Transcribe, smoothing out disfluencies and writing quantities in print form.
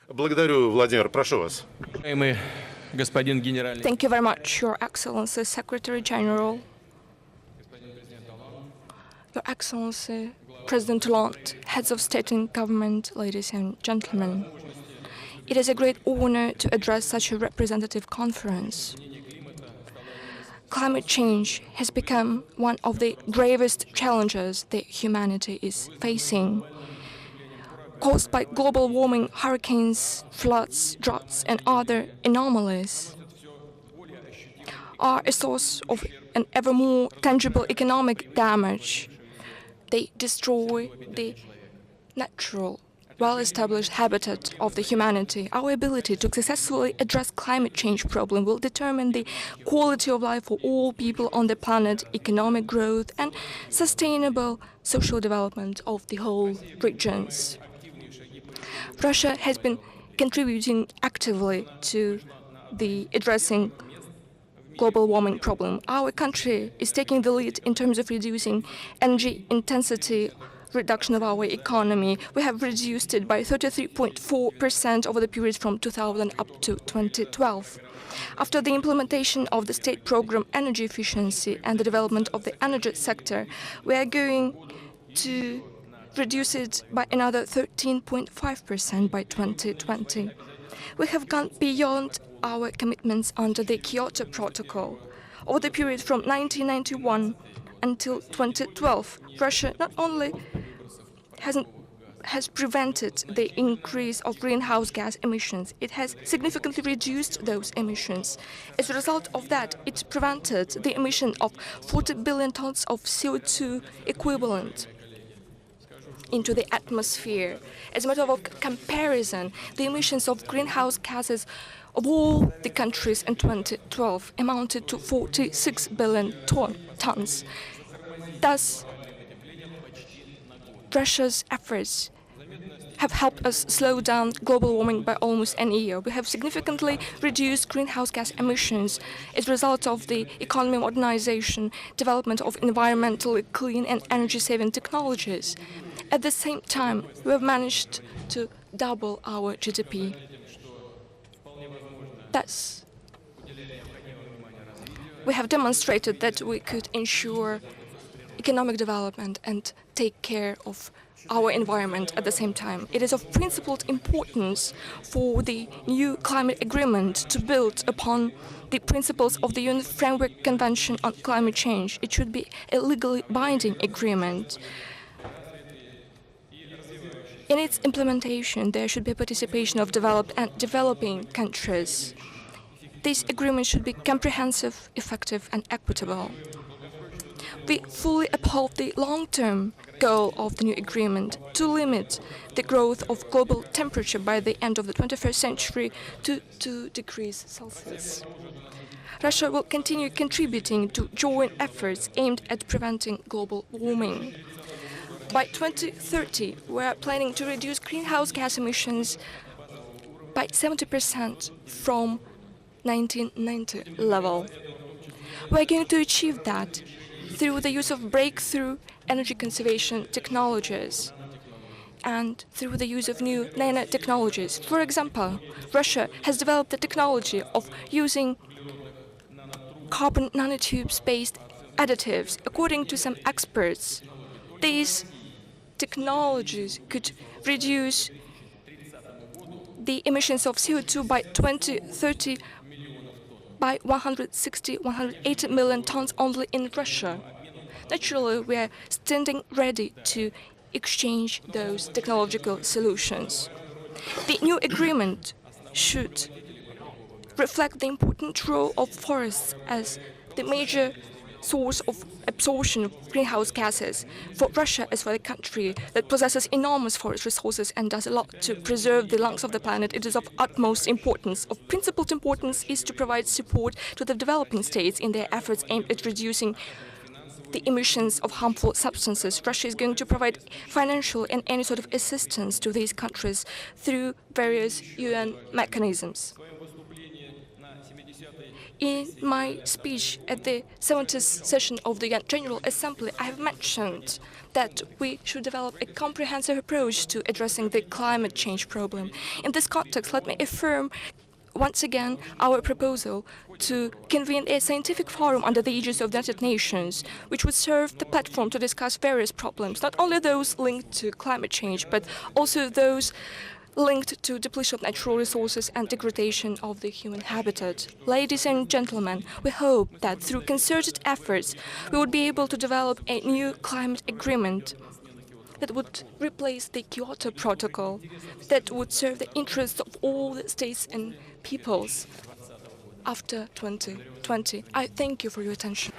Благодарю, Владимир. Прошу вас. Thank you very much, Your Excellency, Secretary General, Your Excellency, President Hollande, heads of state and government, ladies and gentlemen. It is a great honor to address such a representative conference. Climate change has become one of the gravest challenges that humanity is facing. Caused by global warming, hurricanes, floods, droughts, and other anomalies, are a source of an ever more tangible economic damage. They destroy the natural, well-established habitat of the humanity. Our ability to successfully address climate change problem will determine the quality of life for all people on the planet, economic growth, and sustainable social development of the whole regions. Russia has been contributing actively to the addressing global warming problem. Our country is taking the lead in terms of reducing energy intensity reduction of our economy. We have reduced it by 33.4% over the period from 2000 up to 2012. After the implementation of the state program Energy Efficiency and the development of the energy sector, we are going to reduce it by another 13.5% by 2020. We have gone beyond our commitments under the Kyoto Protocol. Over the period from 1991 until 2012, Russia not only has prevented the increase of greenhouse gas emissions, it has significantly reduced those emissions. As a result of that, it prevented the emission of 40 billion tons of CO2 equivalent into the atmosphere. As a matter of comparison, the emissions of greenhouse gases of all the countries in 2012 amounted to 46 billion tons. Thus, Russia's efforts have helped us slow down global warming by almost an year. We have significantly reduced greenhouse gas emissions as a result of the economy modernization, development of environmentally clean and energy-saving technologies. At the same time, we have managed to double our GDP. Thus, we have demonstrated that we could ensure economic development and take care of our environment at the same time. It is of principled importance for the new climate agreement to build upon the principles of the UN Framework Convention on Climate Change. It should be a legally binding agreement. In its implementation, there should be participation of developed and developing countries. This agreement should be comprehensive, effective, and equitable. We fully uphold the long-term goal of the new agreement to limit the growth of global temperature by the end of the 21st century to 2 degrees Celsius. Russia will continue contributing to joint efforts aimed at preventing global warming. By 2030, we are planning to reduce greenhouse gas emissions by 70% from 1990 level. We are going to achieve that through the use of breakthrough energy conservation technologies and through the use of new nanotechnologies. For example, Russia has developed the technology of using carbon nanotubes-based additives. According to some experts, these technologies could reduce the emissions of CO2 by 2030 by 180 million tons only in Russia. Naturally, we are standing ready to exchange those technological solutions. The new agreement should reflect the important role of forests as the major source of absorption of greenhouse gases for Russia as for the country that possesses enormous forest resources and does a lot to preserve the lungs of the planet. It is of utmost importance. Of principled importance is to provide support to the developing states in their efforts aimed at reducing the emissions of harmful substances. Russia is going to provide financial and any sort of assistance to these countries through various UN mechanisms. In my speech at the 70th session of the General Assembly, I have mentioned that we should develop a comprehensive approach to addressing the climate change problem. In this context, let me affirm once again our proposal to convene a scientific forum under the aegis of the United Nations, which would serve the platform to discuss various problems, not only those linked to climate change, but also those linked to depletion of natural resources and degradation of the human habitat. Ladies and gentlemen, we hope that through concerted efforts, we would be able to develop a new climate agreement that would replace the Kyoto Protocol, that would serve the interests of all the states and peoples after 2020. I thank you for your attention.